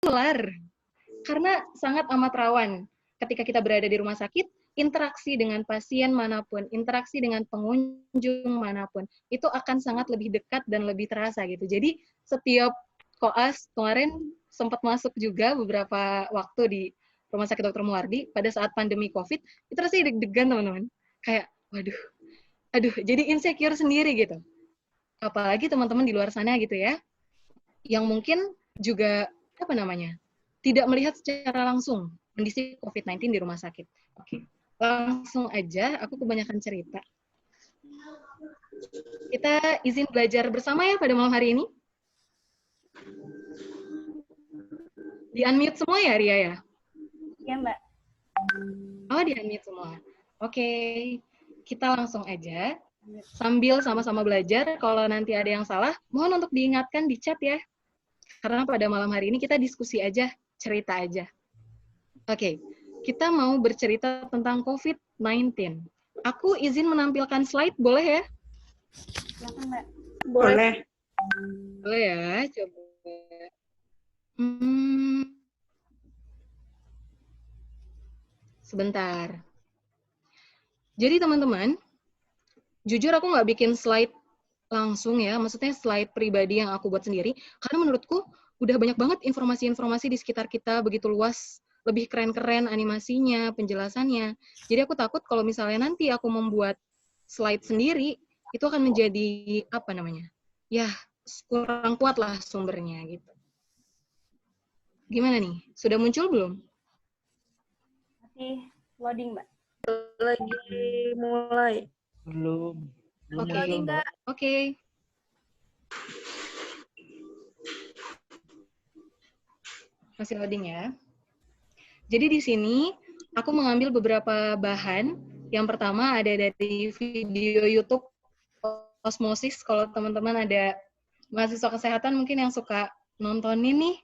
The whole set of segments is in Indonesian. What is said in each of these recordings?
menular. Karena sangat amat rawan. Ketika kita berada di rumah sakit, interaksi dengan pasien manapun, interaksi dengan pengunjung manapun, itu akan sangat lebih dekat dan lebih terasa gitu. Jadi setiap koas kemarin sempat masuk juga beberapa waktu di Rumah Sakit Dr. Muardi pada saat pandemi COVID, itu rasanya deg-degan teman-teman. Kayak, waduh, aduh, jadi insecure sendiri gitu. Apalagi teman-teman di luar sana gitu ya, yang mungkin juga, apa namanya, tidak melihat secara langsung kondisi COVID-19 di rumah sakit. Oke, langsung aja, aku kebanyakan cerita. Kita izin belajar bersama ya pada malam hari ini. Di-unmute semua ya, Ria ya? Iya, Mbak. Oh, di-unmute semua. Oke, kita langsung aja. Sambil sama-sama belajar, kalau nanti ada yang salah, mohon untuk diingatkan di chat ya. Karena pada malam hari ini kita diskusi aja, cerita aja. Oke, kita mau bercerita tentang COVID-19. Aku izin menampilkan slide, boleh ya? Silakan, Mbak. Boleh. Boleh ya, coba. Sebentar. Jadi teman-teman, jujur aku nggak bikin slide langsung ya, maksudnya slide pribadi yang aku buat sendiri, karena menurutku udah banyak banget informasi-informasi di sekitar kita, begitu luas, lebih keren-keren animasinya, penjelasannya. Jadi aku takut kalau misalnya nanti aku membuat slide sendiri, itu akan menjadi, apa namanya, ya kurang kuat lah sumbernya gitu. Gimana nih? Sudah muncul belum? Masih loading, Mbak. Lagi mulai. Belum Oke. muncul, Mbak. Oke. Masih loading ya. Jadi di sini aku mengambil beberapa bahan. Yang pertama ada dari video YouTube Osmosis. Kalau teman-teman ada mahasiswa kesehatan mungkin yang suka nontonin nih.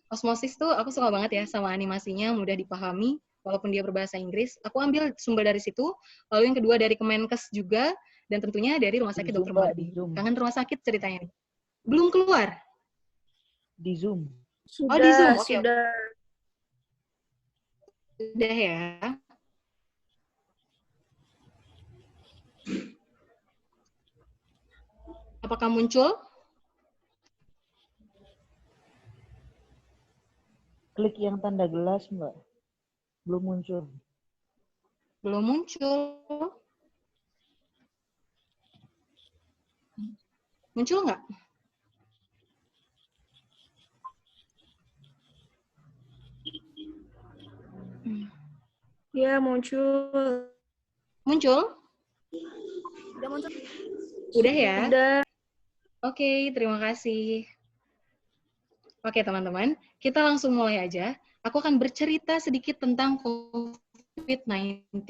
Osmosis tuh aku suka banget ya sama animasinya, mudah dipahami walaupun dia berbahasa Inggris. Aku ambil sumber dari situ. Lalu yang kedua dari Kemenkes juga, dan tentunya dari Rumah Sakit Dr. Muardi. Kangen rumah sakit ceritanya nih. Belum keluar? Di Zoom. Sudah, Oh, di Zoom. Oke. sudah. Sudah ya. Apakah muncul? Klik yang tanda gelas, Mbak. Belum muncul. Belum muncul. Muncul nggak? Ya, muncul. Muncul? Udah muncul? Udah ya? Udah. Oke, terima kasih. Oke, teman-teman. Kita langsung mulai aja. Aku akan bercerita sedikit tentang COVID-19.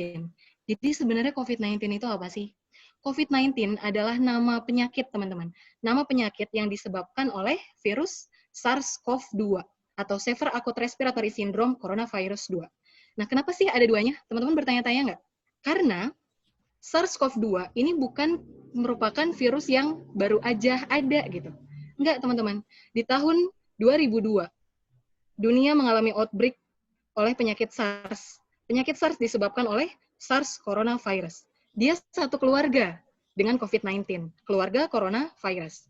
Jadi sebenarnya COVID-19 itu apa sih? COVID-19 adalah nama penyakit, teman-teman. Nama penyakit yang disebabkan oleh virus SARS-CoV-2 atau Severe Acute Respiratory Syndrome Coronavirus 2. Nah, kenapa sih ada duanya? Teman-teman bertanya-tanya nggak? Karena SARS-CoV-2 ini bukan merupakan virus yang baru aja ada gitu. Enggak, teman-teman. Di tahun 2002, dunia mengalami outbreak oleh penyakit SARS. Penyakit SARS disebabkan oleh SARS coronavirus. Dia satu keluarga dengan COVID-19, keluarga coronavirus.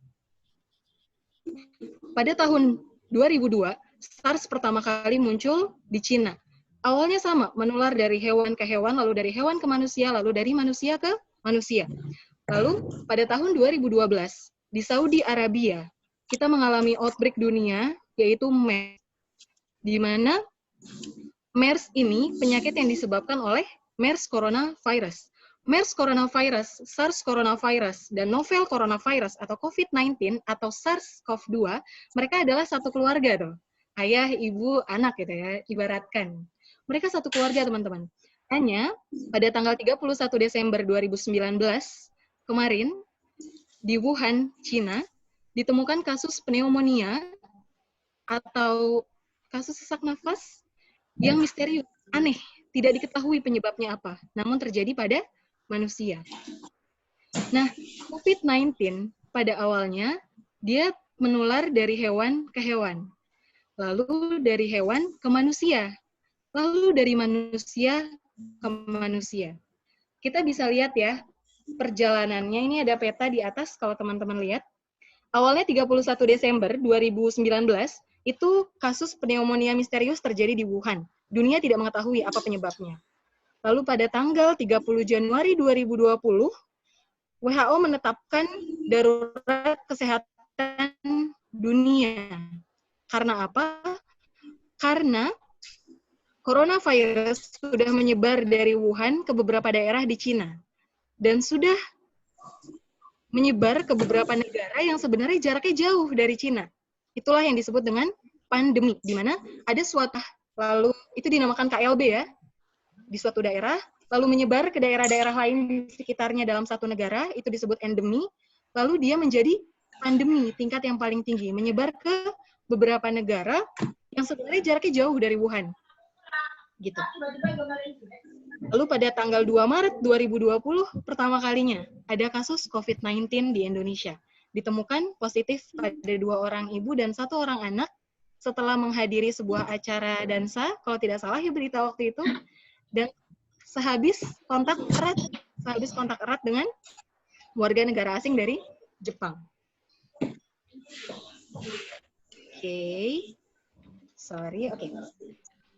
Pada tahun 2002, SARS pertama kali muncul di Cina. Awalnya sama, menular dari hewan ke hewan, lalu dari hewan ke manusia, lalu dari manusia ke manusia. Lalu pada tahun 2012, di Saudi Arabia, kita mengalami outbreak dunia, yaitu MERS. Di mana MERS ini penyakit yang disebabkan oleh MERS coronavirus. MERS coronavirus, SARS coronavirus, dan novel coronavirus atau COVID-19 atau SARS-CoV-2, mereka adalah satu keluarga tuh. Ayah, ibu, anak gitu ya, ibaratkan. Mereka satu keluarga, teman-teman. Hanya pada tanggal 31 Desember 2019, kemarin, di Wuhan, Cina, ditemukan kasus pneumonia atau kasus sesak nafas yang misterius, aneh, tidak diketahui penyebabnya apa, namun terjadi pada manusia. Nah, COVID-19 pada awalnya, dia menular dari hewan ke hewan. lalu dari hewan ke manusia, lalu dari manusia ke manusia. Kita bisa lihat ya, perjalanannya ini ada peta di atas kalau teman-teman lihat. Awalnya 31 Desember 2019, itu kasus pneumonia misterius terjadi di Wuhan. Dunia tidak mengetahui apa penyebabnya. Lalu pada tanggal 30 Januari 2020, WHO menetapkan darurat kesehatan dunia. Karena apa? Karena coronavirus sudah menyebar dari Wuhan ke beberapa daerah di Cina. Dan sudah menyebar ke beberapa negara yang sebenarnya jaraknya jauh dari Cina. Itulah yang disebut dengan pandemi, di mana ada suatu, lalu itu dinamakan KLB ya, di suatu daerah, lalu menyebar ke daerah-daerah lain di sekitarnya dalam satu negara, itu disebut endemi, lalu dia menjadi pandemi, tingkat yang paling tinggi, menyebar ke beberapa negara yang sebenarnya jaraknya jauh dari Wuhan. Gitu. Lalu pada tanggal 2 Maret 2020, pertama kalinya ada kasus COVID-19 di Indonesia. Ditemukan positif pada 2 orang ibu dan 1 orang anak setelah menghadiri sebuah acara dansa, kalau tidak salah ya berita waktu itu, dan sehabis kontak erat dengan warga negara asing dari Jepang. Oke.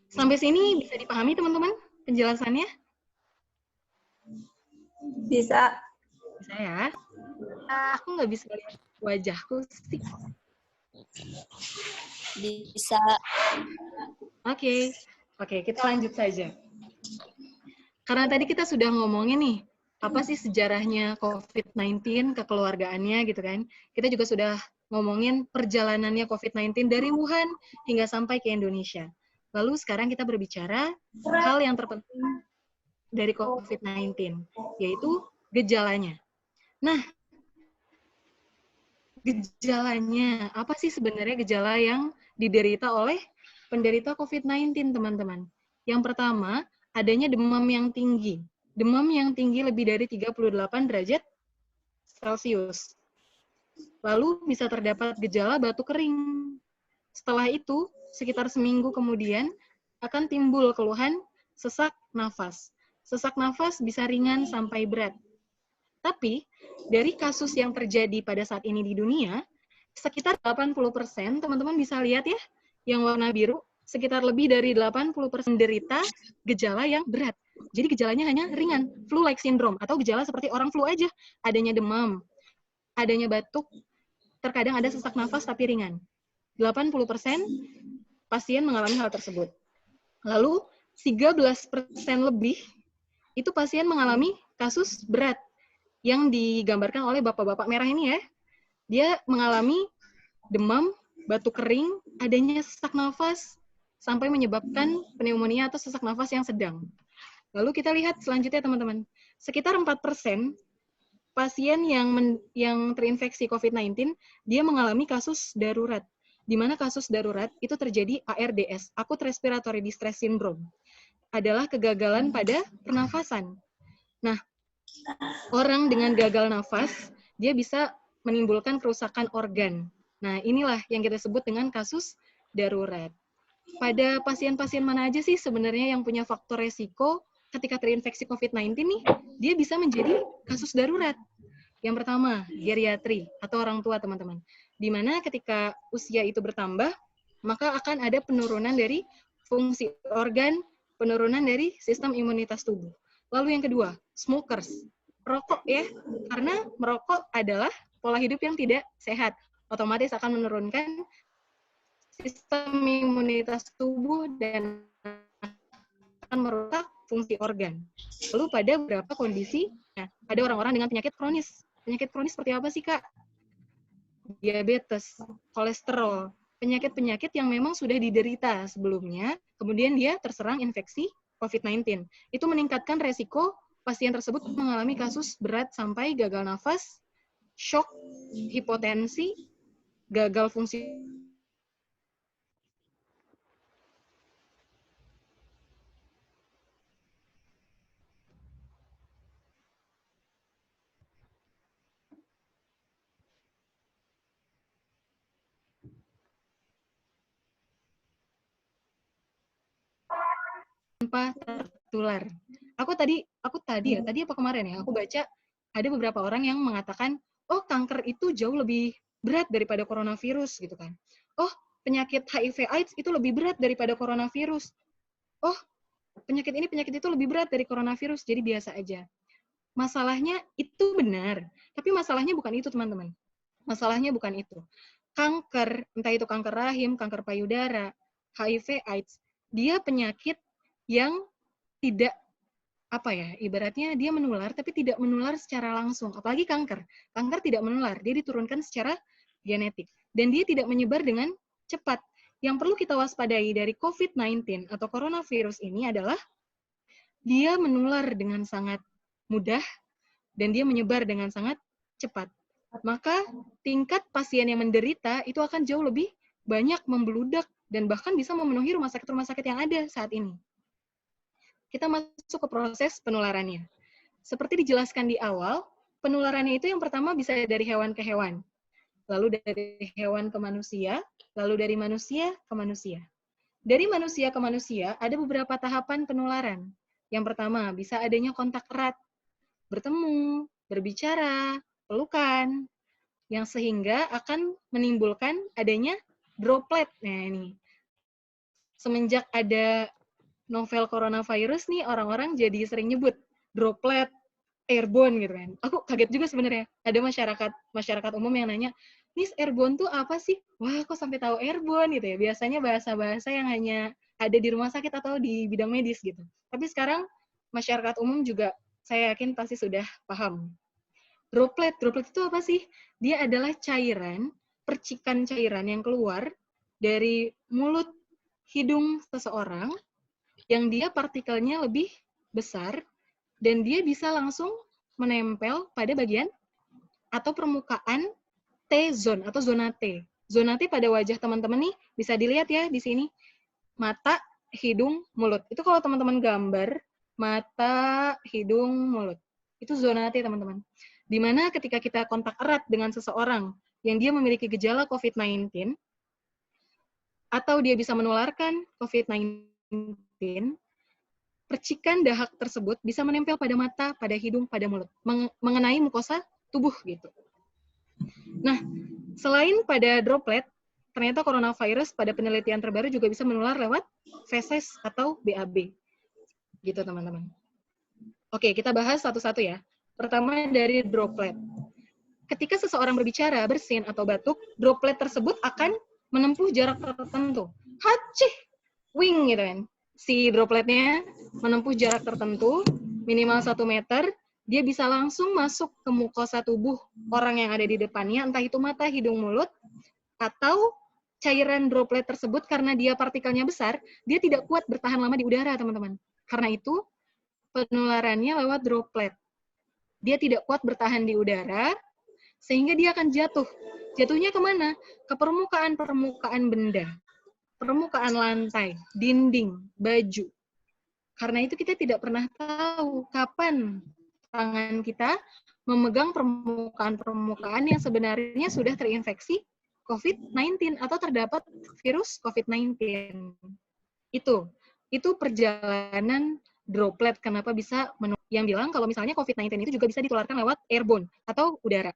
Sampai sini bisa dipahami teman-teman penjelasannya? Bisa. Bisa ya? Aku nggak bisa lihat wajahku sih. Bisa. Oke, kita lanjut saja. Karena tadi kita sudah ngomongin nih, apa sih sejarahnya COVID-19, kekeluargaannya gitu kan. Kita juga sudah ngomongin perjalanannya COVID-19 dari Wuhan hingga sampai ke Indonesia. Lalu sekarang kita berbicara hal yang terpenting dari COVID-19, yaitu gejalanya. Nah, gejalanya, apa sih sebenarnya gejala yang diderita oleh penderita COVID-19, teman-teman? Yang pertama, adanya demam yang tinggi. Demam yang tinggi lebih dari 38 derajat Celcius. Lalu bisa terdapat gejala batuk kering. Setelah itu, sekitar seminggu kemudian, akan timbul keluhan sesak nafas. Sesak nafas bisa ringan sampai berat. Tapi, dari kasus yang terjadi pada saat ini di dunia, sekitar 80%, teman-teman bisa lihat ya, yang warna biru, sekitar lebih dari 80% menderita gejala yang berat. Jadi gejalanya hanya ringan, flu-like syndrome, atau gejala seperti orang flu aja. Adanya demam, adanya batuk, terkadang ada sesak nafas tapi ringan. 80% pasien mengalami hal tersebut. Lalu, 13% lebih, itu pasien mengalami kasus berat, yang digambarkan oleh bapak-bapak merah ini ya. Dia mengalami demam, batuk kering, adanya sesak nafas, sampai menyebabkan pneumonia atau sesak nafas yang sedang. Lalu kita lihat selanjutnya teman-teman. Sekitar 4% pasien yang terinfeksi COVID-19, dia mengalami kasus darurat. Di mana kasus darurat itu terjadi ARDS, Acute Respiratory Distress Syndrome. Adalah kegagalan pada pernafasan. Nah, orang dengan gagal nafas, dia bisa menimbulkan kerusakan organ. Nah, inilah yang kita sebut dengan kasus darurat. Pada pasien-pasien mana aja sih sebenarnya yang punya faktor resiko ketika terinfeksi COVID-19 nih, dia bisa menjadi kasus darurat. Yang pertama, geriatri atau orang tua, teman-teman. Di mana ketika usia itu bertambah, maka akan ada penurunan dari fungsi organ, penurunan dari sistem imunitas tubuh. Lalu yang kedua, smokers. Rokok ya, karena merokok adalah pola hidup yang tidak sehat. Otomatis akan menurunkan sistem imunitas tubuh dan akan merusak fungsi organ. Lalu pada beberapa kondisi, nah, ada orang-orang dengan penyakit kronis. Penyakit kronis seperti apa sih, Kak? Diabetes, kolesterol, penyakit-penyakit yang memang sudah diderita sebelumnya, kemudian dia terserang infeksi COVID-19. Itu meningkatkan resiko pasien tersebut mengalami kasus berat sampai gagal nafas, shock, hipotensi, gagal fungsi tanpa tertular. Tadi apa kemarin ya, aku baca ada beberapa orang yang mengatakan, oh kanker itu jauh lebih berat daripada coronavirus gitu kan. Oh, penyakit HIV AIDS itu lebih berat daripada coronavirus. Oh, penyakit ini, penyakit itu lebih berat dari coronavirus, jadi biasa aja. Masalahnya itu benar, tapi masalahnya bukan itu, teman-teman. Masalahnya bukan itu. Kanker, entah itu kanker rahim, kanker payudara, HIV AIDS, dia penyakit yang tidak ibaratnya dia menular tapi tidak menular secara langsung. Apalagi kanker. Kanker tidak menular, dia diturunkan secara genetik dan dia tidak menyebar dengan cepat. Yang perlu kita waspadai dari COVID-19 atau coronavirus ini adalah dia menular dengan sangat mudah dan dia menyebar dengan sangat cepat. Maka tingkat pasien yang menderita itu akan jauh lebih banyak membeludak dan bahkan bisa memenuhi rumah sakit yang ada saat ini. Kita masuk ke proses penularannya. Seperti dijelaskan di awal, penularannya itu yang pertama bisa dari hewan ke hewan, lalu dari hewan ke manusia, lalu dari manusia ke manusia. Dari manusia ke manusia ada beberapa tahapan penularan. Yang pertama, bisa adanya kontak erat, bertemu, berbicara, pelukan, yang sehingga akan menimbulkan adanya droplet. Nah ini, semenjak ada novel coronavirus nih, orang-orang jadi sering nyebut droplet, airborne gitu kan. Aku kaget juga sebenarnya. Ada masyarakat umum yang nanya, "Nis, airborne tuh apa sih?" Wah, kok sampai tahu airborne gitu ya. Biasanya bahasa-bahasa yang hanya ada di rumah sakit atau di bidang medis gitu. Tapi sekarang masyarakat umum juga saya yakin pasti sudah paham. Droplet itu apa sih? Dia adalah cairan, percikan cairan yang keluar dari mulut hidung seseorang yang dia partikelnya lebih besar dan dia bisa langsung menempel pada bagian atau permukaan T-zone atau zona T. Zona T pada wajah teman-teman nih bisa dilihat ya di sini. Mata, hidung, mulut. Itu kalau teman-teman gambar mata, hidung, mulut. Itu zona T, teman-teman. Di mana ketika kita kontak erat dengan seseorang yang dia memiliki gejala COVID-19 atau dia bisa menularkan COVID-19, percikan dahak tersebut bisa menempel pada mata, pada hidung, pada mulut, mengenai mukosa tubuh gitu. Nah, selain pada droplet, ternyata coronavirus pada penelitian terbaru juga bisa menular lewat feses atau BAB. Gitu, teman-teman. Oke, kita bahas satu-satu ya. Pertama dari droplet. Ketika seseorang berbicara, bersin, atau batuk, droplet tersebut akan menempuh jarak tertentu. Hacih! Wing gitu kan. Si dropletnya menempuh jarak tertentu, minimal 1 meter, dia bisa langsung masuk ke mukosa tubuh orang yang ada di depannya, entah itu mata, hidung, mulut, atau cairan droplet tersebut karena dia partikelnya besar, dia tidak kuat bertahan lama di udara, teman-teman. Karena itu, penularannya lewat droplet. Dia tidak kuat bertahan di udara, sehingga dia akan jatuh. Jatuhnya kemana? Ke permukaan benda. Permukaan lantai, dinding, baju. Karena itu kita tidak pernah tahu kapan tangan kita memegang permukaan yang sebenarnya sudah terinfeksi COVID-19 atau terdapat virus COVID-19. Itu perjalanan droplet, kenapa bisa yang bilang kalau misalnya COVID-19 itu juga bisa ditularkan lewat airborne atau udara.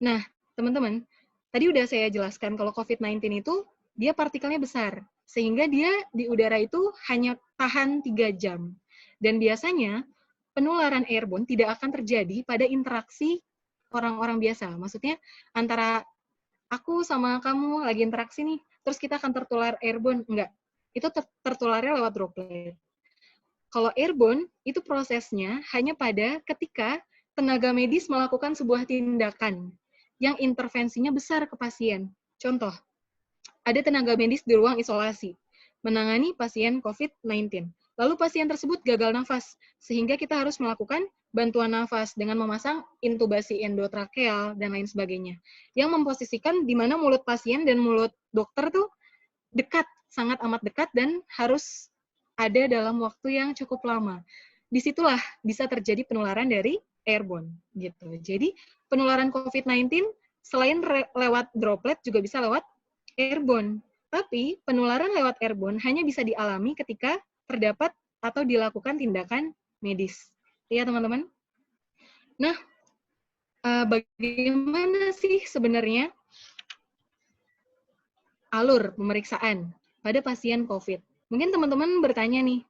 Nah, teman-teman, tadi udah saya jelaskan kalau COVID-19 itu dia partikelnya besar, sehingga dia di udara itu hanya tahan 3 jam. Dan biasanya penularan airborne tidak akan terjadi pada interaksi orang-orang biasa. Maksudnya antara aku sama kamu lagi interaksi nih, terus kita akan tertular airborne, enggak. Itu tertularnya lewat droplet. Kalau airborne, itu prosesnya hanya pada ketika tenaga medis melakukan sebuah tindakan yang intervensinya besar ke pasien. Contoh, ada tenaga medis di ruang isolasi, menangani pasien COVID-19. Lalu pasien tersebut gagal nafas, sehingga kita harus melakukan bantuan nafas dengan memasang intubasi endotrakeal dan lain sebagainya. Yang memposisikan di mana mulut pasien dan mulut dokter tuh dekat, sangat amat dekat, dan harus ada dalam waktu yang cukup lama. Disitulah bisa terjadi penularan dari airborne. Gitu. Jadi penularan COVID-19 selain lewat droplet juga bisa lewat airborne. Tapi penularan lewat airborne hanya bisa dialami ketika terdapat atau dilakukan tindakan medis. Iya, teman-teman? Nah, bagaimana sih sebenarnya alur pemeriksaan pada pasien COVID? Mungkin teman-teman bertanya nih,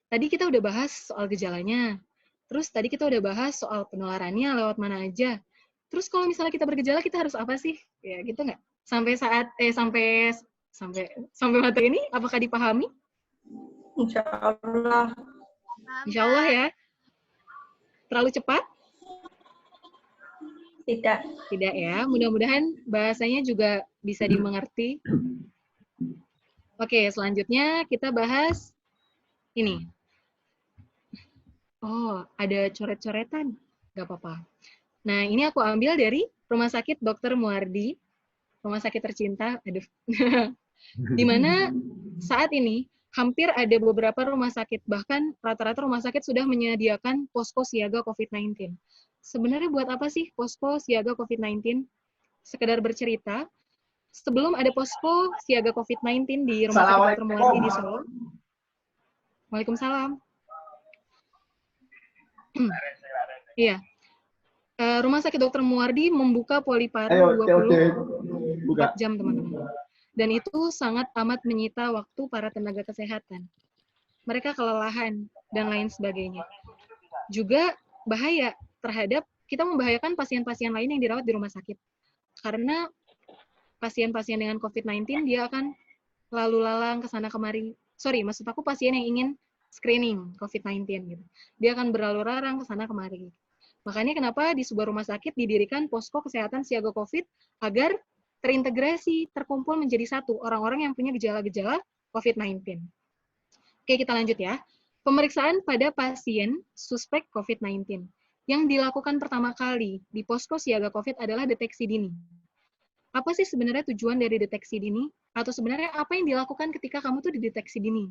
tadi kita udah bahas soal gejalanya, terus tadi kita udah bahas soal penularannya lewat mana aja. Terus kalau misalnya kita bergejala, kita harus apa sih? Ya gitu nggak? Sampai materi ini, apakah dipahami? Insya Allah. Insya Allah ya. Terlalu cepat? Tidak. Tidak ya. Mudah-mudahan bahasanya juga bisa dimengerti. Oke, selanjutnya kita bahas ini. Oh, ada coret-coretan. Nggak apa-apa. Nah, ini aku ambil dari Rumah Sakit Dr. Muardi, rumah sakit tercinta, aduh, di mana saat ini hampir ada beberapa rumah sakit, bahkan rata-rata rumah sakit sudah menyediakan posko siaga COVID-19. Sebenarnya buat apa sih posko siaga COVID-19? Sekedar bercerita, sebelum ada posko siaga COVID-19 di Rumah Sakit Dr. Muardi di Solo. Waalaikumsalam. Iya. Rumah Sakit Dr. Muardi membuka Poliparu 24 jam, teman-teman. Dan itu sangat amat menyita waktu para tenaga kesehatan. Mereka kelelahan dan lain sebagainya. Juga bahaya terhadap, kita membahayakan pasien-pasien lain yang dirawat di rumah sakit. Karena pasien-pasien dengan COVID-19, dia akan lalu lalang ke sana kemari. Sorry, maksud aku pasien yang ingin screening COVID-19 gitu. Dia akan berlalu lalang ke sana kemari. Makanya kenapa di sebuah rumah sakit didirikan posko kesehatan siaga COVID agar terintegrasi, terkumpul menjadi satu orang-orang yang punya gejala-gejala COVID-19. Oke, kita lanjut ya. Pemeriksaan pada pasien suspek COVID-19. Yang dilakukan pertama kali di posko siaga COVID adalah deteksi dini. Apa sih sebenarnya tujuan dari deteksi dini? Atau sebenarnya apa yang dilakukan ketika kamu tuh dideteksi dini?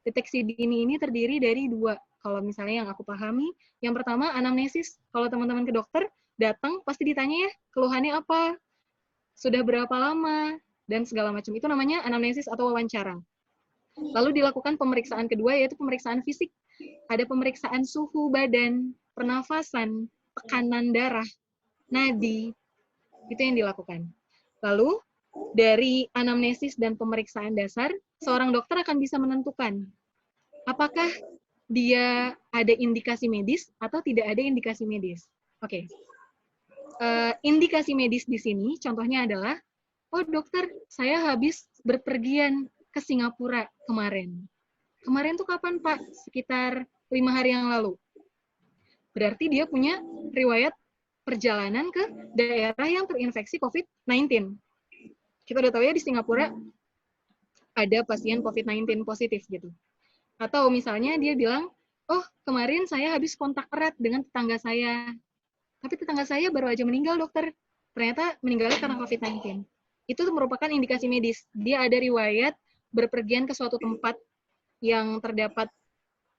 Deteksi dini ini terdiri dari dua. Kalau misalnya yang aku pahami, yang pertama anamnesis. Kalau teman-teman ke dokter, datang pasti ditanya ya, keluhannya apa, sudah berapa lama, dan segala macam. Itu namanya anamnesis atau wawancara. Lalu dilakukan pemeriksaan kedua, yaitu pemeriksaan fisik. Ada pemeriksaan suhu badan, pernafasan, tekanan darah, nadi, itu yang dilakukan. Lalu, dari anamnesis dan pemeriksaan dasar, seorang dokter akan bisa menentukan apakah dia ada indikasi medis atau tidak ada indikasi medis. Oke. Indikasi medis di sini contohnya adalah, oh dokter, saya habis berpergian ke Singapura kemarin. Kemarin tuh kapan Pak? Sekitar 5 hari yang lalu. Berarti dia punya riwayat perjalanan ke daerah yang terinfeksi COVID-19. Kita udah tahu ya di Singapura ada pasien COVID-19 positif gitu. Atau misalnya dia bilang, oh kemarin saya habis kontak erat dengan tetangga saya. Tapi tetangga saya baru aja meninggal dokter. Ternyata meninggalnya karena COVID-19. Itu merupakan indikasi medis. Dia ada riwayat berpergian ke suatu tempat yang terdapat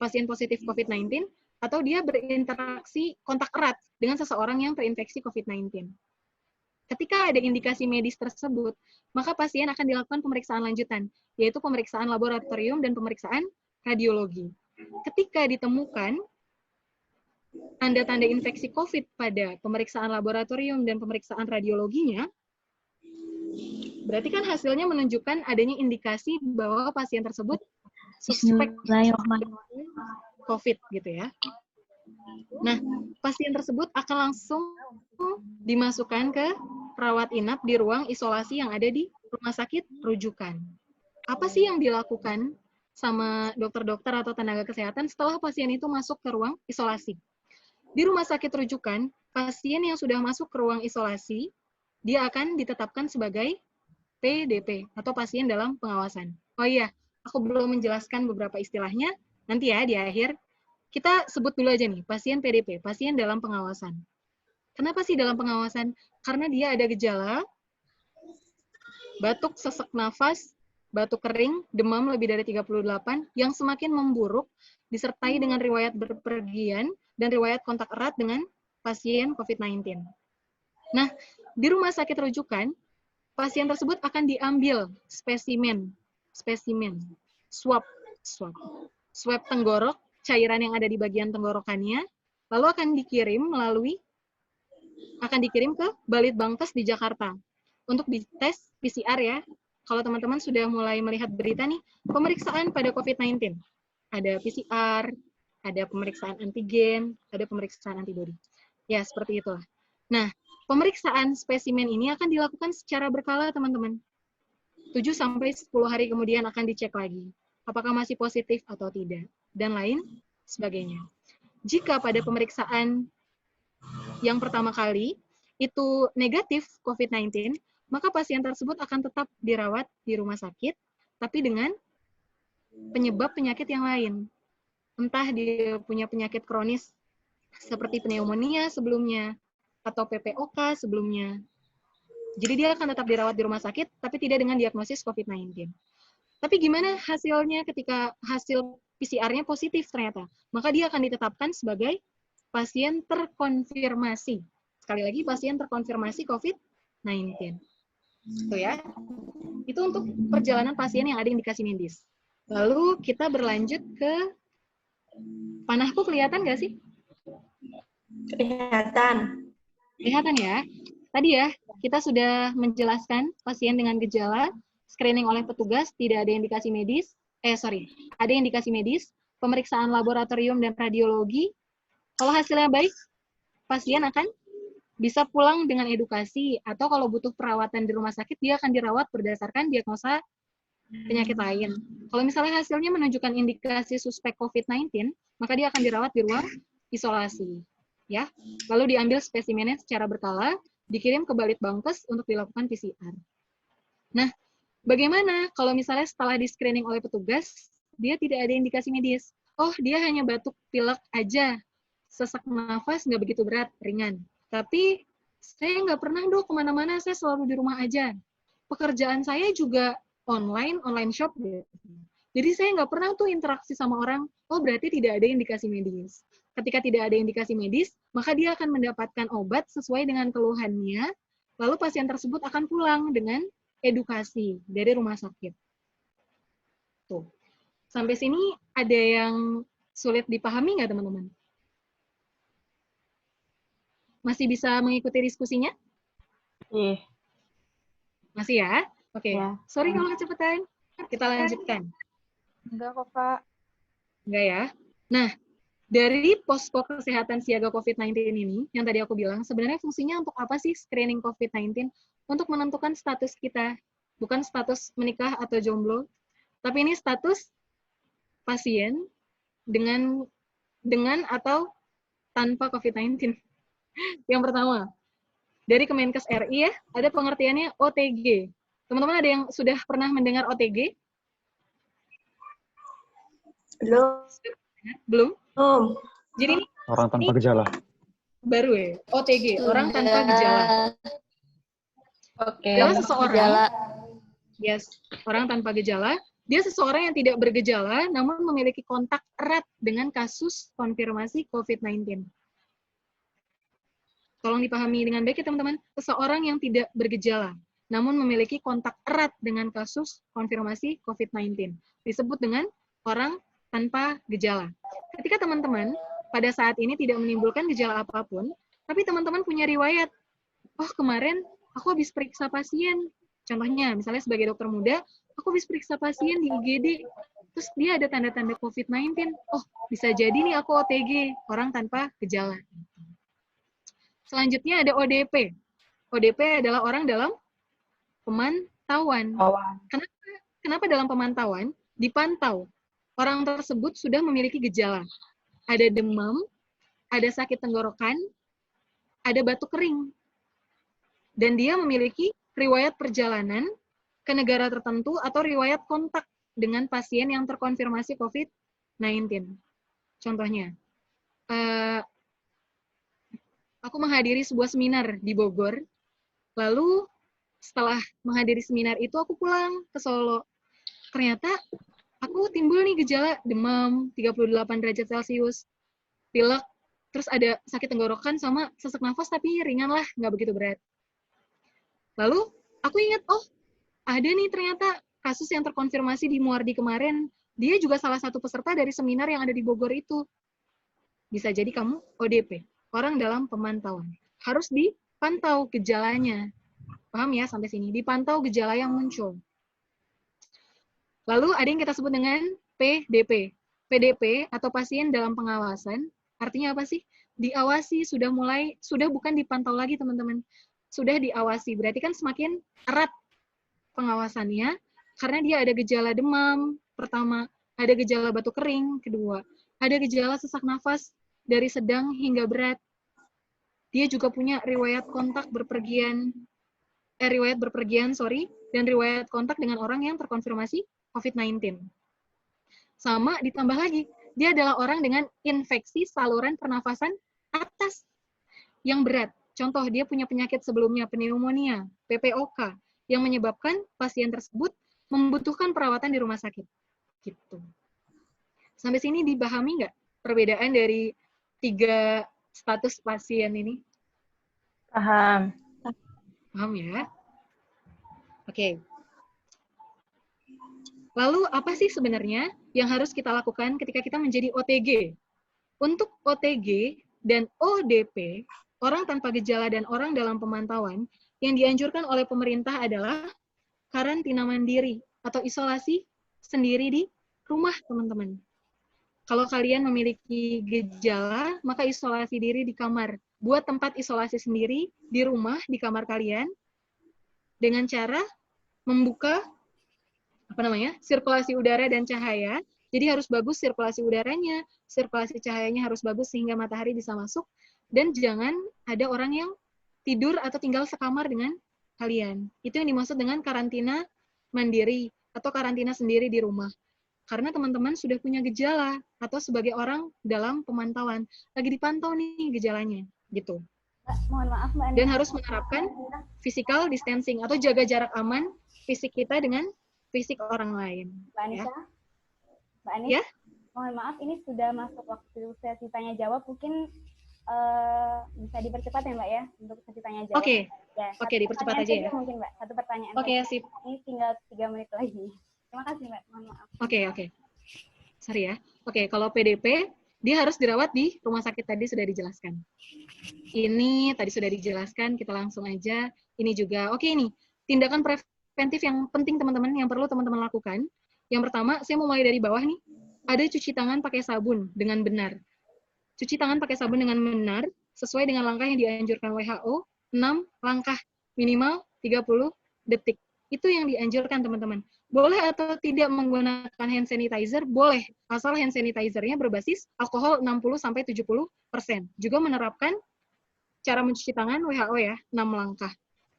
pasien positif COVID-19, atau dia berinteraksi kontak erat dengan seseorang yang terinfeksi COVID-19. Ketika ada indikasi medis tersebut, maka pasien akan dilakukan pemeriksaan lanjutan, yaitu pemeriksaan laboratorium dan pemeriksaan radiologi. Ketika ditemukan tanda-tanda infeksi COVID pada pemeriksaan laboratorium dan pemeriksaan radiologinya, berarti kan hasilnya menunjukkan adanya indikasi bahwa pasien tersebut suspek COVID gitu ya. Nah, pasien tersebut akan langsung dimasukkan ke rawat inap di ruang isolasi yang ada di rumah sakit rujukan. Apa sih yang dilakukan sama dokter-dokter atau tenaga kesehatan setelah pasien itu masuk ke ruang isolasi? Di rumah sakit rujukan, pasien yang sudah masuk ke ruang isolasi, dia akan ditetapkan sebagai PDP atau pasien dalam pengawasan. Oh iya, aku belum menjelaskan beberapa istilahnya, nanti ya di akhir. Kita sebut dulu aja nih, pasien PDP, pasien dalam pengawasan. Kenapa sih dalam pengawasan? Karena dia ada gejala, batuk, sesak nafas, batuk kering, demam lebih dari 38, yang semakin memburuk, disertai dengan riwayat berpergian, dan riwayat kontak erat dengan pasien COVID-19. Nah, di rumah sakit rujukan, pasien tersebut akan diambil spesimen, swab. swab tenggorok, cairan yang ada di bagian tenggorokannya, lalu akan dikirim ke Balitbangkes di Jakarta untuk dites PCR ya. Kalau teman-teman sudah mulai melihat berita nih, pemeriksaan pada COVID-19. Ada PCR, ada pemeriksaan antigen, ada pemeriksaan antibodi. Ya, seperti itulah. Nah, pemeriksaan spesimen ini akan dilakukan secara berkala, teman-teman. 7-10 hari kemudian akan dicek lagi. Apakah masih positif atau tidak, dan lain sebagainya. Jika pada pemeriksaan yang pertama kali itu negatif COVID-19, maka pasien tersebut akan tetap dirawat di rumah sakit, tapi dengan penyebab penyakit yang lain. Entah dia punya penyakit kronis seperti pneumonia sebelumnya, atau PPOK sebelumnya. Jadi dia akan tetap dirawat di rumah sakit, tapi tidak dengan diagnosis COVID-19. Tapi gimana hasilnya ketika hasil PCR-nya positif ternyata? Maka dia akan ditetapkan sebagai pasien terkonfirmasi. Sekali lagi, pasien terkonfirmasi COVID-19. Itu ya. Itu untuk perjalanan pasien yang ada indikasi medis. Lalu kita berlanjut ke panahku kelihatan nggak sih? Kelihatan. Kelihatan ya. Tadi ya, kita sudah menjelaskan pasien dengan gejala, screening oleh petugas, tidak ada indikasi medis, ada indikasi medis, pemeriksaan laboratorium dan radiologi. Kalau hasilnya baik, pasien akan bisa pulang dengan edukasi, atau kalau butuh perawatan di rumah sakit, dia akan dirawat berdasarkan diagnosa penyakit lain. Kalau misalnya hasilnya menunjukkan indikasi suspek COVID-19, maka dia akan dirawat di ruang isolasi. Ya, lalu diambil spesimennya secara berkala, dikirim ke Balitbangkes untuk dilakukan PCR. Nah, bagaimana kalau misalnya setelah di-screening oleh petugas, dia tidak ada indikasi medis? Oh, dia hanya batuk pilek aja, sesak nafas nggak begitu berat, ringan. Tapi saya nggak pernah dok kemana-mana, saya selalu di rumah aja. Pekerjaan saya juga online shop. Jadi saya nggak pernah tuh interaksi sama orang, oh berarti tidak ada indikasi medis. Ketika tidak ada indikasi medis, maka dia akan mendapatkan obat sesuai dengan keluhannya, lalu pasien tersebut akan pulang dengan edukasi dari rumah sakit. Tuh. Sampai sini ada yang sulit dipahami nggak teman-teman? Masih bisa mengikuti diskusinya? Iya. Masih ya? Oke. Ya. Sorry kalau kecepatan. Kita lanjutkan. Enggak kok, Kak. Enggak ya? Nah, dari posko kesehatan siaga COVID-19 ini, yang tadi aku bilang, sebenarnya fungsinya untuk apa sih screening COVID-19? Untuk menentukan status kita. Bukan status menikah atau jomblo, tapi ini status pasien dengan atau tanpa COVID-19. Yang pertama, dari Kemenkes RI ya, ada pengertiannya OTG. Teman-teman ada yang sudah pernah mendengar OTG? Belum? Jadi ini Orang tanpa gejala. baru ya, OTG, orang tanpa gejala. Oke. Adalah seseorang, orang tanpa gejala, dia seseorang yang tidak bergejala, namun memiliki kontak erat dengan kasus konfirmasi COVID-19. Tolong dipahami dengan baik ya teman-teman, seseorang yang tidak bergejala, namun memiliki kontak erat dengan kasus konfirmasi COVID-19. Disebut dengan orang tanpa gejala. Ketika teman-teman pada saat ini tidak menimbulkan gejala apapun, tapi teman-teman punya riwayat, oh kemarin aku habis periksa pasien, contohnya misalnya sebagai dokter muda, aku habis periksa pasien di IGD, terus dia ada tanda-tanda COVID-19, oh bisa jadi nih aku OTG, orang tanpa gejala. Selanjutnya ada ODP. ODP adalah orang dalam pemantauan. Kenapa dalam pemantauan? Dipantau. Orang tersebut sudah memiliki gejala. Ada demam, ada sakit tenggorokan, ada batuk kering. Dan dia memiliki riwayat perjalanan ke negara tertentu atau riwayat kontak dengan pasien yang terkonfirmasi COVID-19. Contohnya, aku menghadiri sebuah seminar di Bogor, lalu setelah menghadiri seminar itu aku pulang ke Solo. Ternyata aku timbul nih gejala demam 38 derajat Celcius, pilek, terus ada sakit tenggorokan sama sesak nafas tapi ringan lah, nggak begitu berat. Lalu aku ingat, oh ada nih ternyata kasus yang terkonfirmasi di Muardi kemarin, dia juga salah satu peserta dari seminar yang ada di Bogor itu. Bisa jadi kamu ODP, orang dalam pemantauan. Harus dipantau gejalanya. Paham ya sampai sini? Dipantau gejala yang muncul. Lalu ada yang kita sebut dengan PDP. PDP atau pasien dalam pengawasan, artinya apa sih? Diawasi, sudah bukan dipantau lagi teman-teman. Sudah diawasi, berarti kan semakin erat pengawasannya, karena dia ada gejala demam, pertama, ada gejala batuk kering, kedua, ada gejala sesak nafas dari sedang hingga berat. Dia juga punya riwayat berpergian, dan riwayat kontak dengan orang yang terkonfirmasi COVID-19. Sama ditambah lagi, dia adalah orang dengan infeksi saluran pernafasan atas yang berat. Contoh, dia punya penyakit sebelumnya, pneumonia, PPOK, yang menyebabkan pasien tersebut membutuhkan perawatan di rumah sakit. Gitu. Sampai sini dipahami nggak perbedaan dari 3 status pasien ini? Paham. Paham ya? Oke. Lalu apa sih sebenarnya yang harus kita lakukan ketika kita menjadi OTG? Untuk OTG dan ODP, orang tanpa gejala dan orang dalam pemantauan, yang dianjurkan oleh pemerintah adalah karantina mandiri atau isolasi sendiri di rumah, teman-teman. Kalau kalian memiliki gejala, maka isolasi diri di kamar. Buat tempat isolasi sendiri di rumah, di kamar kalian, dengan cara membuka sirkulasi udara dan cahaya. Jadi harus bagus sirkulasi udaranya, sirkulasi cahayanya harus bagus sehingga matahari bisa masuk, dan jangan ada orang yang tidur atau tinggal sekamar dengan kalian. Itu yang dimaksud dengan karantina mandiri atau karantina sendiri di rumah. Karena teman-teman sudah punya gejala atau sebagai orang dalam pemantauan, lagi dipantau nih gejalanya, gitu. Mbak, mohon maaf Mbak Anissa. Dan harus menerapkan physical distancing atau jaga jarak aman fisik kita dengan fisik orang lain. Mbak Anissa, Ya. Mbak Anis, Ya? mohon maaf ini sudah masuk waktu sesi tanya jawab, mungkin bisa dipercepat ya Mbak ya untuk sesi tanya jawab. Oke. Ya, Oke, satu dipercepat pertanyaan aja saja ya. Mungkin Mbak, satu pertanyaan. Oke, saja. sip. Ini tinggal 3 menit lagi. Terima kasih Mbak, mohon maaf. Oke. Sorry ya. Oke, kalau PDP, dia harus dirawat di rumah sakit, tadi sudah dijelaskan. Ini tadi sudah dijelaskan, kita langsung aja. Ini juga, oke ini, tindakan preventif yang penting teman-teman, yang perlu teman-teman lakukan. Yang pertama, saya mau mulai dari bawah nih. Ada cuci tangan pakai sabun dengan benar. Cuci tangan pakai sabun dengan benar, sesuai dengan langkah yang dianjurkan WHO, 6 langkah, minimal 30 detik. Itu yang dianjurkan teman-teman. Boleh atau tidak menggunakan hand sanitizer? Boleh, asal hand sanitizer-nya berbasis alkohol 60-70%. Juga menerapkan cara mencuci tangan WHO ya, 6 langkah.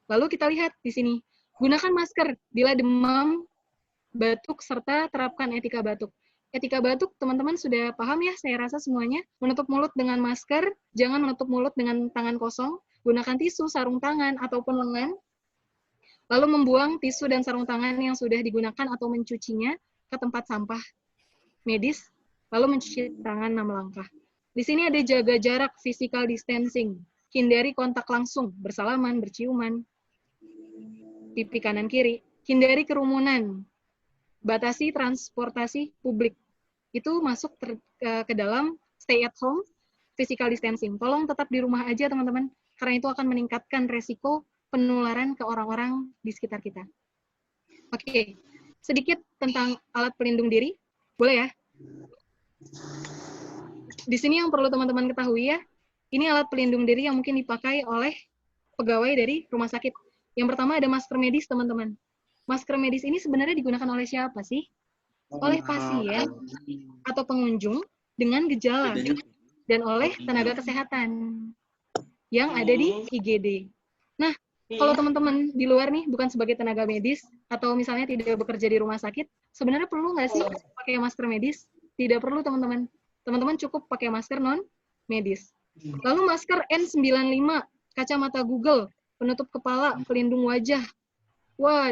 Lalu kita lihat di sini, gunakan masker bila demam, batuk, serta terapkan etika batuk. Etika batuk, teman-teman sudah paham ya, saya rasa semuanya. Menutup mulut dengan masker, jangan menutup mulut dengan tangan kosong, gunakan tisu, sarung tangan, ataupun lengan, lalu membuang tisu dan sarung tangan yang sudah digunakan atau mencucinya ke tempat sampah medis, lalu mencuci tangan 6 langkah. Di sini ada jaga jarak, physical distancing, hindari kontak langsung, bersalaman, berciuman, pipi kanan kiri, hindari kerumunan, batasi transportasi publik. Itu masuk ke dalam stay at home, physical distancing. Tolong tetap di rumah aja teman-teman, karena itu akan meningkatkan resiko penularan ke orang-orang di sekitar kita. Oke, sedikit tentang alat pelindung diri, boleh ya? Di sini yang perlu teman-teman ketahui ya, ini alat pelindung diri yang mungkin dipakai oleh pegawai dari rumah sakit. Yang pertama ada masker medis, teman-teman. Masker medis ini sebenarnya digunakan oleh siapa sih? Oleh pasien atau pengunjung dengan gejala dan oleh tenaga kesehatan yang ada di IGD. Nah, kalau teman-teman di luar nih, bukan sebagai tenaga medis, atau misalnya tidak bekerja di rumah sakit, sebenarnya perlu nggak sih pakai masker medis? Tidak perlu, teman-teman. Teman-teman cukup pakai masker non-medis. Lalu masker N95, kacamata Google, penutup kepala, pelindung wajah,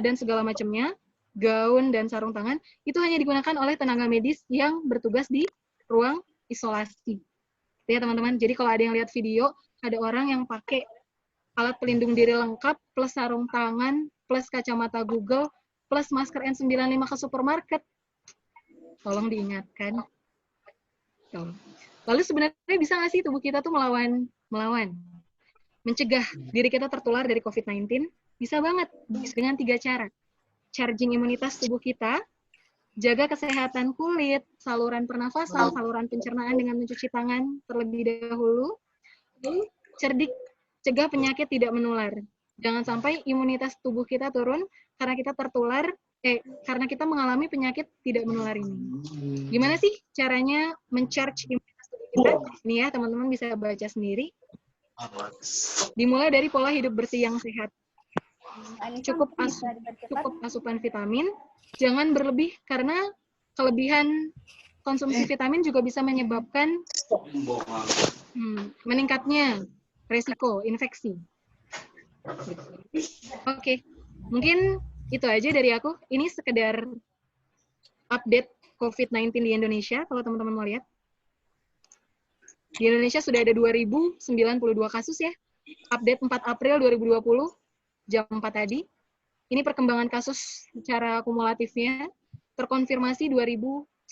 dan segala macamnya, gaun dan sarung tangan, itu hanya digunakan oleh tenaga medis yang bertugas di ruang isolasi. Ya, teman-teman. Jadi kalau ada yang lihat video, ada orang yang pakai alat pelindung diri lengkap, plus sarung tangan, plus kacamata Google, plus masker N95 ke supermarket. Tolong diingatkan. Tuh. Lalu sebenarnya bisa nggak sih tubuh kita tuh melawan? Mencegah diri kita tertular dari COVID-19? Bisa banget, dengan 3 cara. Charging imunitas tubuh kita, jaga kesehatan kulit, saluran pernafasan, saluran pencernaan dengan mencuci tangan terlebih dahulu, lalu cegah penyakit tidak menular. Jangan sampai imunitas tubuh kita turun karena kita karena kita mengalami penyakit tidak menular ini. Gimana sih caranya men-charge imunitas tubuh kita? Ini ya, teman-teman bisa baca sendiri. Dimulai dari pola hidup bersih yang sehat. Cukup asupan vitamin, jangan berlebih karena kelebihan konsumsi vitamin juga bisa menyebabkan meningkatnya resiko infeksi. Oke, mungkin itu aja dari aku. Ini sekedar update COVID-19 di Indonesia, kalau teman-teman mau lihat. Di Indonesia sudah ada 2092 kasus ya. Update 4 April 2020, jam 4 tadi. Ini perkembangan kasus secara kumulatifnya. Terkonfirmasi 2092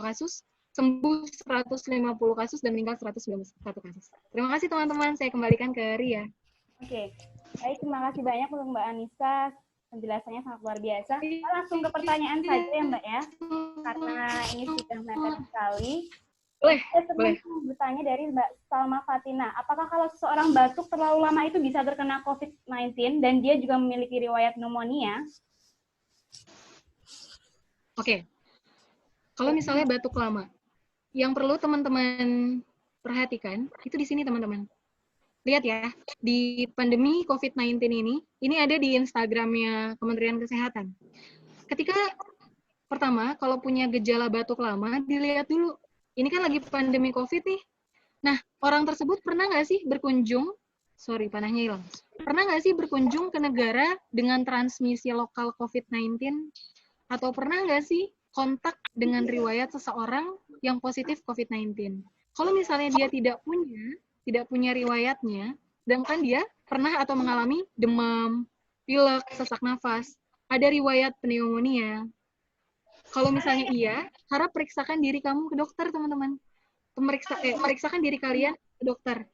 kasus, sembuh 150 kasus, dan meninggal 191 kasus. Terima kasih teman-teman, saya kembalikan ke Ria. Oke, baik, terima kasih banyak untuk Mbak Anissa. Penjelasannya sangat luar biasa. Kita langsung ke pertanyaan saja ya Mbak ya, karena ini sudah mepet sekali. Boleh. Bertanya dari Mbak Salma Fatina, apakah kalau seseorang batuk terlalu lama itu bisa terkena COVID-19 dan dia juga memiliki riwayat pneumonia? Oke. Kalau misalnya batuk lama, yang perlu teman-teman perhatikan, itu di sini teman-teman. Lihat ya, di pandemi COVID-19 ini ada di Instagramnya Kementerian Kesehatan. Ketika pertama, kalau punya gejala batuk lama, dilihat dulu. Ini kan lagi pandemi COVID nih. Nah, orang tersebut pernah nggak sih berkunjung, panahnya hilang. Pernah nggak sih berkunjung ke negara dengan transmisi lokal COVID-19? Atau pernah nggak sih kontak dengan riwayat seseorang yang positif COVID-19? Kalau misalnya dia tidak punya riwayatnya, sedangkan dia pernah atau mengalami demam, pilek, sesak nafas, ada riwayat pneumonia. Kalau misalnya iya, harap periksakan diri kamu ke dokter, teman-teman. Periksakan diri kalian ke dokter.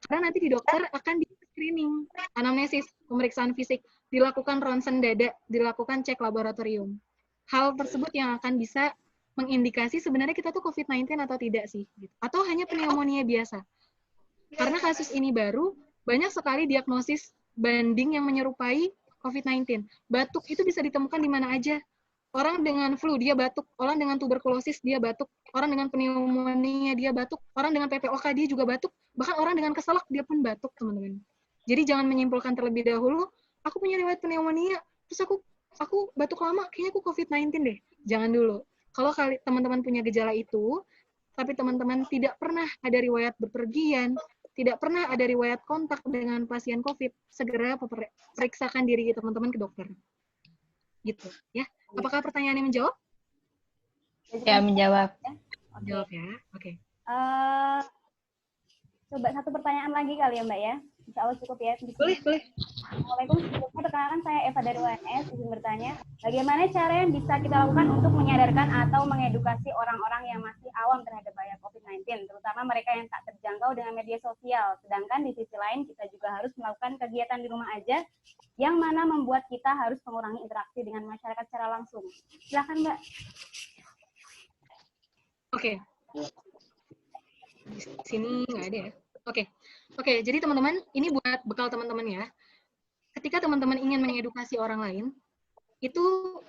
Karena nanti di dokter akan di-screening, anamnesis, pemeriksaan fisik, dilakukan ronsen dada, dilakukan cek laboratorium. Hal tersebut yang akan bisa mengindikasi sebenarnya kita tuh COVID-19 atau tidak sih. Atau hanya pneumonia biasa. Karena kasus ini baru, banyak sekali diagnosis banding yang menyerupai COVID-19. Batuk itu bisa ditemukan di mana aja. Orang dengan flu, dia batuk. Orang dengan tuberkulosis, dia batuk. Orang dengan pneumonia, dia batuk. Orang dengan PPOK, dia juga batuk. Bahkan orang dengan keselak, dia pun batuk, teman-teman. Jadi jangan menyimpulkan terlebih dahulu, aku punya riwayat pneumonia, terus aku batuk lama, kayaknya aku COVID-19 deh. Jangan dulu. Kalau teman-teman punya gejala itu, tapi teman-teman tidak pernah ada riwayat bepergian, tidak pernah ada riwayat kontak dengan pasien COVID, segera periksakan diri teman-teman ke dokter. Gitu, ya. Apakah pertanyaannya menjawab? Ya, menjawab. Menjawab ya, oke. Coba satu pertanyaan lagi kali ya Mbak ya. Insya Allah cukup ya. Boleh. Assalamualaikum, sebelumnya perkenalkan saya Eva dari UNS, izin bertanya, bagaimana cara yang bisa kita lakukan untuk menyadarkan atau mengedukasi orang-orang yang masih awam terhadap bahaya COVID-19, terutama mereka yang tak terjangkau dengan media sosial, sedangkan di sisi lain kita juga harus melakukan kegiatan di rumah aja, yang mana membuat kita harus mengurangi interaksi dengan masyarakat secara langsung. Silakan Mbak. Oke. Di sini nggak ada ya. Oke, jadi teman-teman, ini buat bekal teman-teman ya. Ketika teman-teman ingin mengedukasi orang lain, itu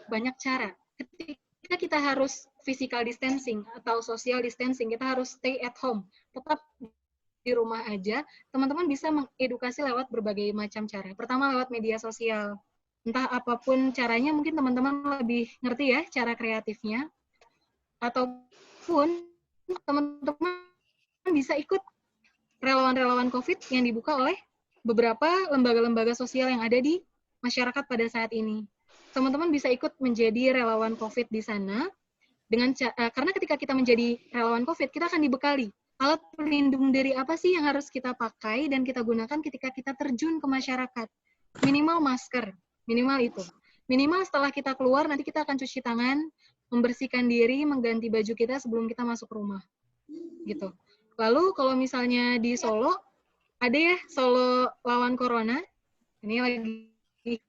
banyak cara. Ketika kita harus physical distancing atau social distancing, kita harus stay at home, tetap di rumah aja, teman-teman bisa mengedukasi lewat berbagai macam cara. Pertama, lewat media sosial. Entah apapun caranya, mungkin teman-teman lebih ngerti ya cara kreatifnya. Ataupun teman-teman bisa ikut relawan-relawan COVID yang dibuka oleh beberapa lembaga-lembaga sosial yang ada di masyarakat pada saat ini. Teman-teman bisa ikut menjadi relawan COVID di sana, karena ketika kita menjadi relawan COVID, kita akan dibekali alat pelindung diri apa sih yang harus kita pakai dan kita gunakan ketika kita terjun ke masyarakat. Minimal masker, minimal itu. Minimal setelah kita keluar, nanti kita akan cuci tangan, membersihkan diri, mengganti baju kita sebelum kita masuk rumah. Gitu. Lalu kalau misalnya di Solo, ada ya Solo lawan Corona. Ini lagi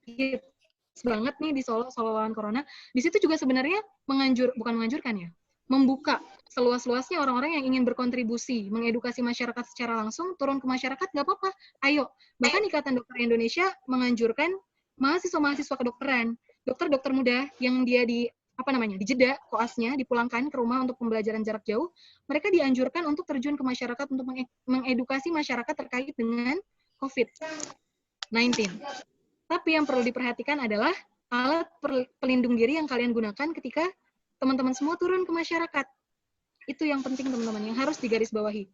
hits banget nih di Solo lawan Corona. Di situ juga sebenarnya bukan menganjurkan ya, membuka seluas-luasnya orang-orang yang ingin berkontribusi, mengedukasi masyarakat secara langsung, turun ke masyarakat, nggak apa-apa, ayo. Bahkan Ikatan Dokter Indonesia menganjurkan mahasiswa-mahasiswa kedokteran, dokter-dokter muda yang dia dijeda koasnya, dipulangkan ke rumah untuk pembelajaran jarak jauh, mereka dianjurkan untuk terjun ke masyarakat untuk mengedukasi masyarakat terkait dengan COVID-19. Tapi yang perlu diperhatikan adalah alat pelindung diri yang kalian gunakan ketika teman-teman semua turun ke masyarakat. Itu yang penting teman-teman, yang harus digarisbawahi.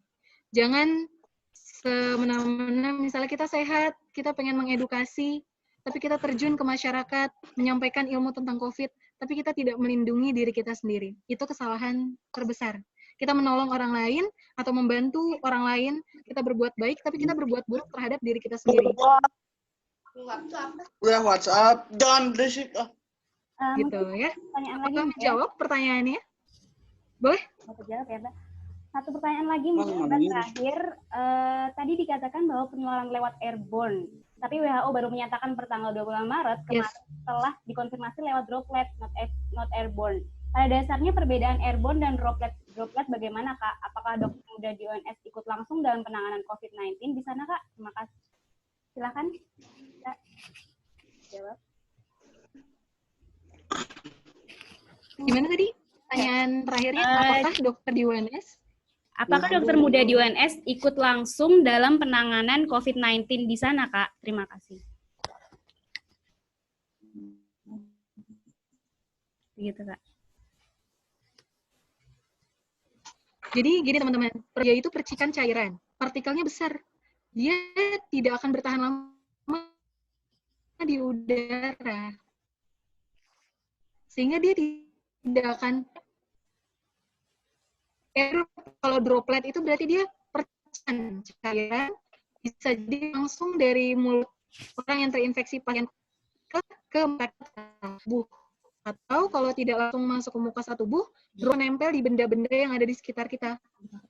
Jangan semena-mena, misalnya kita sehat, kita pengen mengedukasi, tapi kita terjun ke masyarakat, menyampaikan ilmu tentang COVID, tapi kita tidak melindungi diri kita sendiri. Itu kesalahan terbesar. Kita menolong orang lain, atau membantu orang lain, kita berbuat baik, tapi kita berbuat buruk terhadap diri kita sendiri. Udah WhatsApp, jangan berisik. Gitu ya. Apakah menjawab pertanyaannya? Boleh? Jawab ya, Mbak. Satu pertanyaan lagi mungkin Mbak terakhir. Tadi dikatakan bahwa penularan lewat airborne, tapi WHO baru menyatakan per tanggal 26 Maret kemarin telah dikonfirmasi lewat droplet, not airborne. Pada dasarnya perbedaan airborne dan droplet bagaimana, Kak? Apakah dokter muda di UNS ikut langsung dalam penanganan COVID-19 di sana, Kak? Terima kasih. Silakan. Kak. Jawab. Gimana tadi? Pertanyaan terakhirnya, apakah dokter di UNS? Apakah dokter muda di UNS ikut langsung dalam penanganan COVID-19 di sana, Kak? Terima kasih. Begitu, Kak. Jadi gini teman-teman, perja itu percikan cairan, partikelnya besar. Dia tidak akan bertahan lama di udara. Sehingga dia tidak akan kalau droplet itu berarti dia percikan cairan, bisa jadi langsung dari mulut orang yang terinfeksi pasien ke tubuh. Atau kalau tidak langsung masuk ke mukosa tubuh, nempel di benda-benda yang ada di sekitar kita,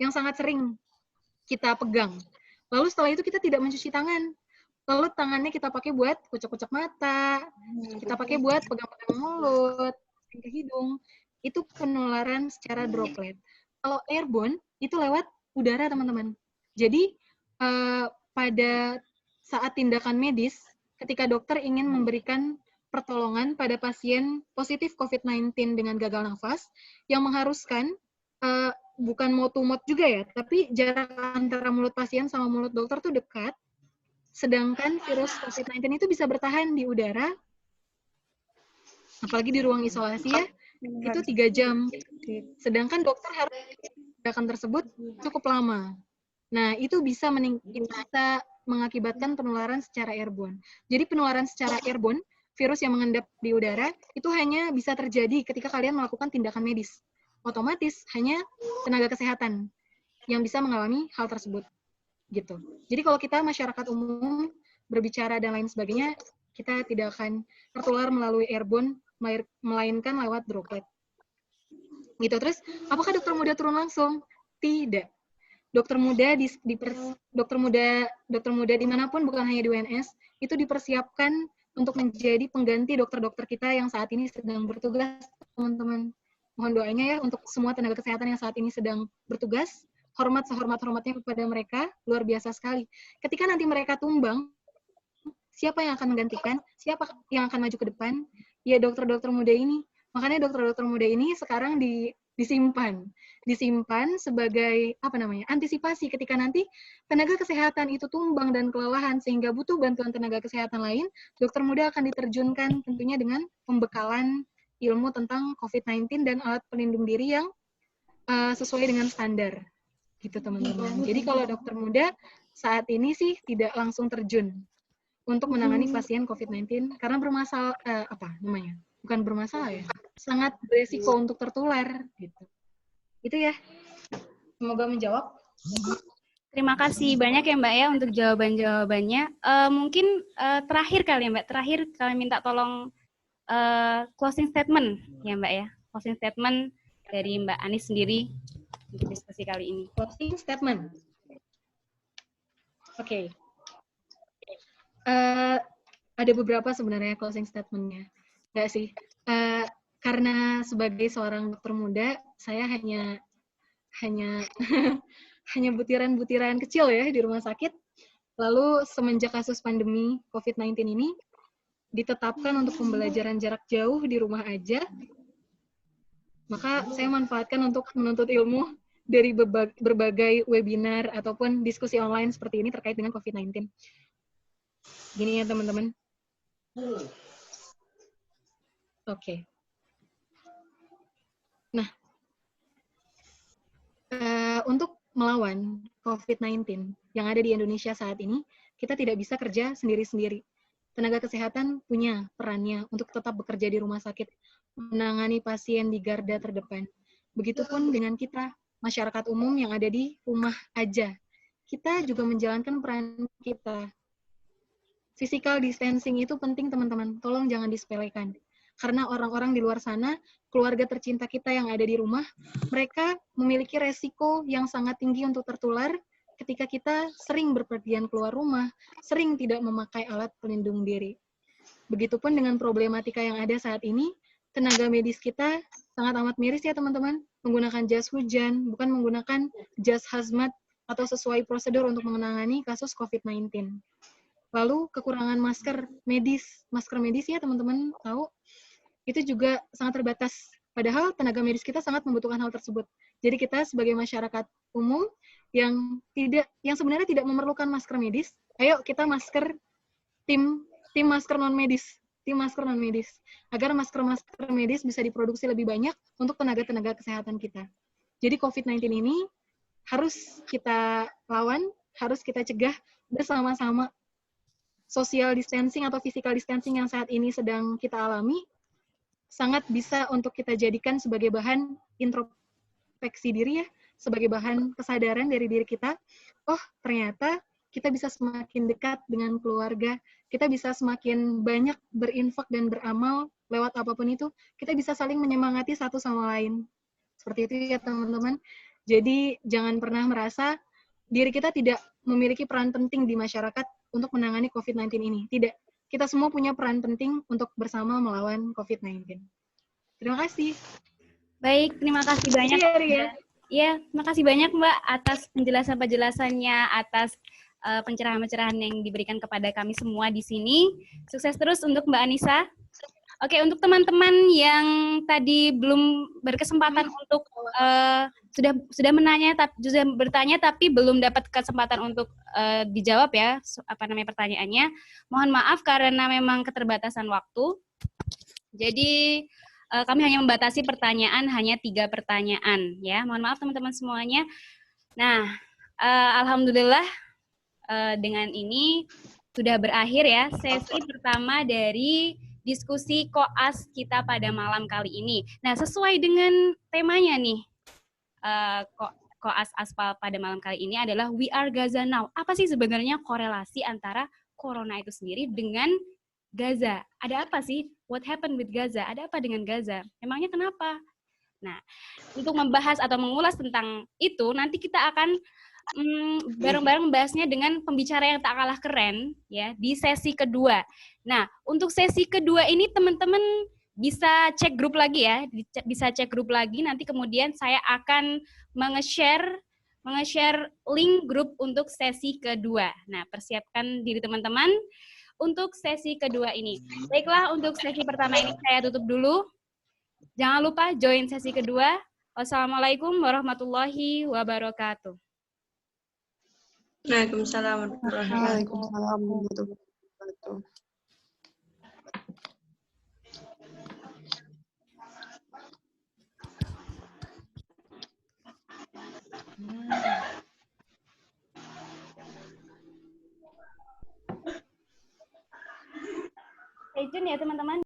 yang sangat sering kita pegang. Lalu setelah itu kita tidak mencuci tangan. Lalu tangannya kita pakai buat kucek-kucek mata, kita pakai buat pegang-pegang mulut, ke hidung. Itu penularan secara droplet. Kalau airborne, itu lewat udara, teman-teman. Jadi, pada saat tindakan medis, ketika dokter ingin memberikan pertolongan pada pasien positif COVID-19 dengan gagal nafas, yang mengharuskan, bukan mouth-to-mouth juga ya, tapi jarak antara mulut pasien sama mulut dokter tuh dekat, sedangkan virus COVID-19 itu bisa bertahan di udara, apalagi di ruang isolasi ya, itu 3 jam. Sedangkan dokter harus tindakan tersebut cukup lama. Nah, itu bisa mengakibatkan penularan secara airborne. Jadi penularan secara airborne, virus yang mengendap di udara, itu hanya bisa terjadi ketika kalian melakukan tindakan medis. Otomatis hanya tenaga kesehatan yang bisa mengalami hal tersebut. Gitu. Jadi kalau kita masyarakat umum berbicara dan lain sebagainya, kita tidak akan tertular melalui airborne, melainkan lewat droplet. Gitu. Terus, apakah dokter muda turun langsung? Tidak. Dokter muda dimanapun, bukan hanya di UNS, itu dipersiapkan untuk menjadi pengganti dokter-dokter kita yang saat ini sedang bertugas, teman-teman. Mohon doanya ya untuk semua tenaga kesehatan yang saat ini sedang bertugas. Hormat sehormat-hormatnya kepada mereka, luar biasa sekali. Ketika nanti mereka tumbang, siapa yang akan menggantikan? Siapa yang akan maju ke depan? Ya dokter-dokter muda ini. Makanya dokter-dokter muda ini sekarang disimpan sebagai antisipasi ketika nanti tenaga kesehatan itu tumbang dan kelelahan sehingga butuh bantuan tenaga kesehatan lain, dokter muda akan diterjunkan tentunya dengan pembekalan ilmu tentang COVID-19 dan alat pelindung diri yang sesuai dengan standar. Gitu teman-teman. Jadi kalau dokter muda saat ini sih tidak langsung terjun untuk menangani pasien COVID-19 karena bermasalah bukan bermasalah ya, sangat beresiko untuk tertular gitu. Itu ya. Semoga menjawab. Terima kasih banyak ya Mbak ya untuk jawaban-jawabannya. Mungkin terakhir kali ya Mbak, kami minta tolong closing statement ya Mbak ya. closing statement dari Mbak Anis sendiri untuk diskusi kali ini. Closing statement. Oke. Ada beberapa sebenarnya closing statement-nya. Enggak sih. Karena sebagai seorang dokter muda, saya hanya hanya butiran-butiran kecil ya di rumah sakit. Lalu semenjak kasus pandemi COVID-19 ini ditetapkan untuk pembelajaran jarak jauh di rumah aja, maka saya manfaatkan untuk menuntut ilmu dari berbagai webinar ataupun diskusi online seperti ini terkait dengan COVID-19. Gini ya teman-teman. Oke. Nah, untuk melawan COVID-19 yang ada di Indonesia saat ini, kita tidak bisa kerja sendiri-sendiri. Tenaga kesehatan punya perannya untuk tetap bekerja di rumah sakit, menangani pasien di garda terdepan. Begitupun dengan kita, masyarakat umum yang ada di rumah aja. Kita juga menjalankan peran kita. Physical distancing itu penting, teman-teman. Tolong jangan disepelekan. Karena orang-orang di luar sana, keluarga tercinta kita yang ada di rumah, mereka memiliki resiko yang sangat tinggi untuk tertular ketika kita sering berpergian keluar rumah, sering tidak memakai alat pelindung diri. Begitupun dengan problematika yang ada saat ini, tenaga medis kita sangat amat miris ya teman-teman, menggunakan jas hujan, bukan menggunakan jas hazmat atau sesuai prosedur untuk menangani kasus COVID-19. Lalu kekurangan masker medis ya teman-teman tahu, itu juga sangat terbatas. Padahal tenaga medis kita sangat membutuhkan hal tersebut. Jadi kita sebagai masyarakat umum yang sebenarnya tidak memerlukan masker medis, ayo kita tim masker non medis, agar masker medis bisa diproduksi lebih banyak untuk tenaga kesehatan kita. Jadi COVID-19 ini harus kita lawan, harus kita cegah bersama-sama. Social distancing atau physical distancing yang saat ini sedang kita alami sangat bisa untuk kita jadikan sebagai bahan introspeksi diri ya, sebagai bahan kesadaran dari diri kita. Oh, ternyata kita bisa semakin dekat dengan keluarga, kita bisa semakin banyak berinfak dan beramal lewat apapun itu, kita bisa saling menyemangati satu sama lain. Seperti itu ya teman-teman. Jadi jangan pernah merasa diri kita tidak memiliki peran penting di masyarakat untuk menangani COVID-19 ini. Tidak. Kita semua punya peran penting untuk bersama melawan COVID-19. Terima kasih. Baik, terima kasih banyak. Ya, terima kasih banyak Mbak atas penjelasannya, atas pencerahan-pencerahan yang diberikan kepada kami semua di sini. Sukses terus untuk Mbak Anissa. Oke, untuk teman-teman yang tadi belum berkesempatan untuk sudah bertanya tapi belum dapat kesempatan untuk dijawab ya pertanyaannya. Mohon maaf karena memang keterbatasan waktu. Jadi kami hanya membatasi pertanyaan hanya 3 pertanyaan ya. Mohon maaf teman-teman semuanya. Nah, alhamdulillah dengan ini sudah berakhir ya sesi pertama dari diskusi koas kita pada malam kali ini. Nah, sesuai dengan temanya nih, koas aspal pada malam kali ini adalah We Are Gaza Now. Apa sih sebenarnya korelasi antara corona itu sendiri dengan Gaza? Ada apa sih? What happened with Gaza? Ada apa dengan Gaza? Emangnya kenapa? Nah, untuk membahas atau mengulas tentang itu, nanti kita akan bareng-bareng membahasnya dengan pembicara yang tak kalah keren ya di sesi kedua. Nah, untuk sesi kedua ini teman-teman bisa cek grup lagi ya, cek grup lagi, nanti kemudian saya akan menge-share link grup untuk sesi kedua. Nah, persiapkan diri teman-teman untuk sesi kedua ini. Baiklah, untuk sesi pertama ini saya tutup dulu. Jangan lupa join sesi kedua. Wassalamualaikum warahmatullahi wabarakatuh. Waalaikumsalam warahmatullahi wabarakatuh. Stay tune ya teman-teman.